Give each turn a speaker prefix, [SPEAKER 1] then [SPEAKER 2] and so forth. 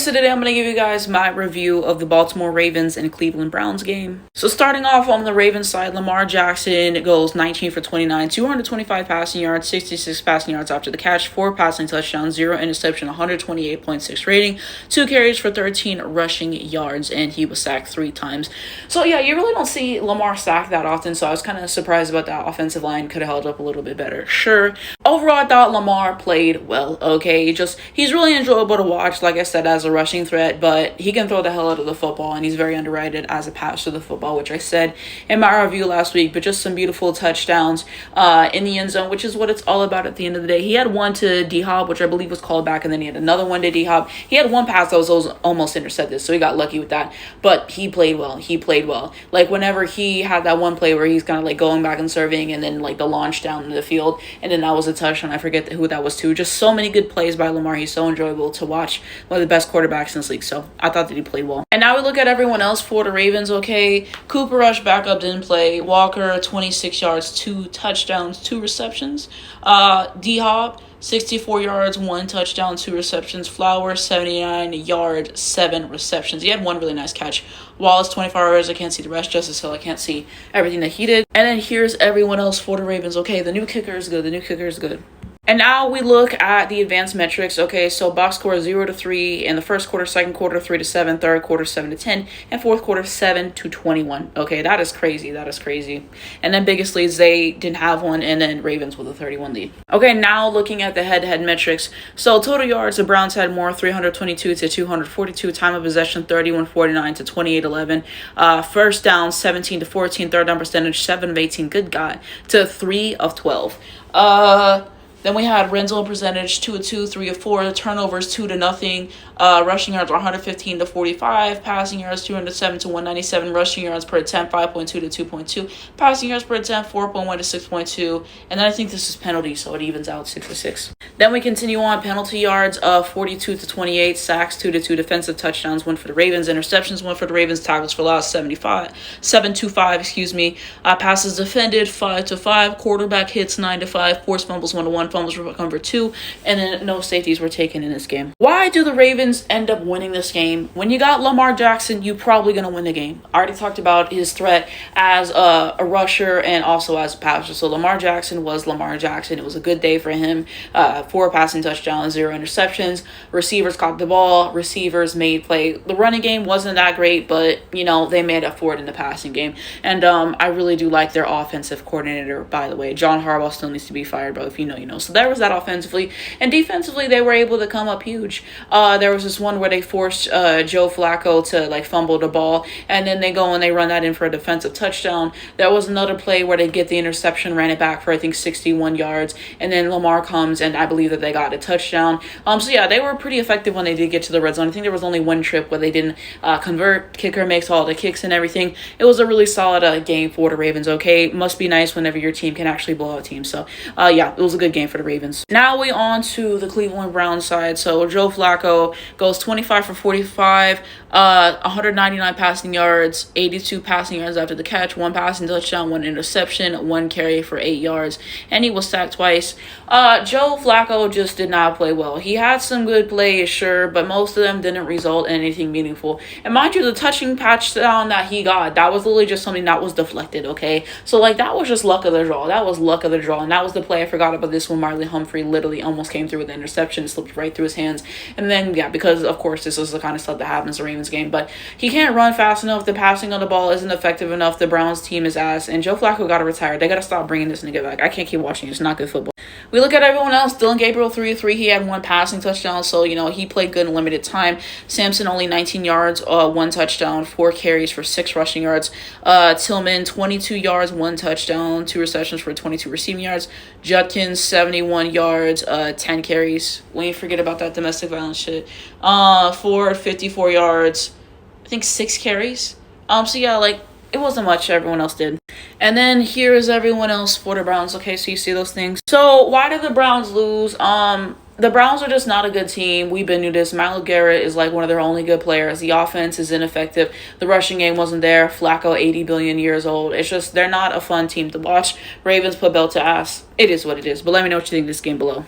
[SPEAKER 1] So today I'm going to give you guys my review of the Baltimore Ravens and Cleveland Browns game. So starting off on the Ravens side, Lamar Jackson goes 19 for 29, 225 passing yards, 66 passing yards after the catch, 4 passing touchdowns, 0 interception, 128.6 rating, 2 carries for 13 rushing yards, and he was sacked 3 times. So yeah, you really don't see Lamar sacked that often, so I was kind of surprised about that. Offensive line could have held up a little bit better. Sure. Overall, I thought Lamar played well, okay? He's really enjoyable to watch, like I said, as a rushing threat, but he can throw the hell out of the football, and he's very underrated as a passer of the football, which I said in my review last week. But just some beautiful touchdowns in the end zone, which is what it's all about at the end of the day. He had one to D-Hop, which I believe was called back, and then he had another one to D-Hop. He had one pass that was almost intercepted, so he got lucky with that. But he played well. He played well. Like, whenever he had that one play where he's kind of like going back and serving, and then like the launch down the field, and then that was a touchdown. I forget who that was to. Just so many good plays by Lamar. He's so enjoyable to watch. One of the best quarterbacks in this league, so I thought that he played well. And now we look at everyone else for the Ravens, okay? Cooper Rush backup didn't play. Walker, 26 yards, 2 touchdowns, 2 receptions. D-Hop, 64 yards, 1 touchdown, 2 receptions. Flowers, 79 yards, 7 receptions. He had one really nice catch. Wallace, 24 hours. I can't see the rest. Justice Hill, I can't see everything that he did. And then here's everyone else for the Ravens, okay? The new kicker is good. The new kicker is good. And now we look at the advanced metrics. Okay, so box score 0 to 3 in the first quarter, second quarter 3 to 7, third quarter 7 to 10, and fourth quarter 7 to 21. Okay, that is crazy. That is crazy. And then biggest leads, they didn't have one, and then Ravens with a 31 lead. Okay, now looking at the head-to-head metrics. So total yards, the Browns had more, 322 to 242. Time of possession, 31-49 to 28-11. First down, 17 to 14. Third down percentage, 7 of 18. Good God, to 3 of 12. Then we had red zone percentage 2 of 2, 3 of 4, turnovers 2 to nothing, rushing yards 115 to 45, passing yards 207 to 197, rushing yards per attempt 5.2 to 2.2, passing yards per attempt 4.1 to 6.2, and then I think this is penalty, so it evens out 6 to 6. Then we continue on penalty yards 42 to 28, sacks 2 to 2, defensive touchdowns 1 for the Ravens, interceptions 1 for the Ravens, tackles for loss 7 to 5, passes defended 5 to 5, quarterback hits 9 to 5, forced fumbles 1 to 1. Fumbles recovered 2, and then no safeties were taken in this game. Why do the Ravens end up winning this game? When you got Lamar Jackson, you're probably going to win the game. I already talked about his threat as a rusher and also as a passer. So Lamar Jackson was Lamar Jackson. It was a good day for him. 4 passing touchdowns, 0 interceptions. Receivers caught the ball. Receivers made play. The running game wasn't that great, but, you know, they made up for it in the passing game. And I really do like their offensive coordinator, by the way. John Harbaugh still needs to be fired, but if you know, you know. So there was that offensively. And defensively, they were able to come up huge. There was this one where they forced Joe Flacco to like fumble the ball, and then they go and they run that in for a defensive touchdown. There was another play where they get the interception, ran it back for I think 61 yards, and then Lamar comes and I believe that they got a touchdown. So yeah, they were pretty effective when they did get to the red zone. I think there was only one trip where they didn't convert. Kicker makes all the kicks and everything. It was a really solid game for the Ravens. Okay, must be nice whenever your team can actually blow out teams. So yeah, it was a good game for the Ravens. Now we on to the Cleveland Browns side. So Joe Flacco goes 25 for 45, 199 passing yards, 82 passing yards after the catch, 1 passing touchdown, 1 interception, 1 carry for 8 yards, and he was sacked twice. Joe Flacco just did not play well. He had some good plays, sure, but most of them didn't result in anything meaningful. And mind you, the touching touchdown that he got, that was literally just something that was deflected, okay? So like that was just luck of the draw. That was luck of the draw, and that was the play I forgot about this one. Marley Humphrey literally almost came through with the interception, slipped right through his hands. And then, yeah, because, of course, this is the kind of stuff that happens in the Ravens game. But he can't run fast enough. The passing on the ball isn't effective enough. The Browns team is ass. And Joe Flacco got to retire. They got to stop bringing this nigga back. I can't keep watching. It's not good football. We look at everyone else. Dylan Gabriel, 3 of 3. He had 1 passing touchdown. So, you know, he played good in limited time. Sampson, only 19 yards, 1 touchdown, 4 carries for 6 rushing yards. Tillman, 22 yards, 1 touchdown, 2 receptions for 22 receiving yards. Judkins, 71 yards, 10 carries. We ain't forget about that domestic violence shit. Ford, 54 yards, I think 6 carries. So yeah, like, it wasn't much everyone else did. And then here is everyone else for the Browns. Okay, so you see those things. So why did the Browns lose? The Browns are just not a good team. We've been through this. Milo Garrett is like one of their only good players. The offense is ineffective. The rushing game wasn't there. Flacco, 80 billion years old. It's just, they're not a fun team to watch. Ravens put belt to ass. It is what it is. But let me know what you think of this game below.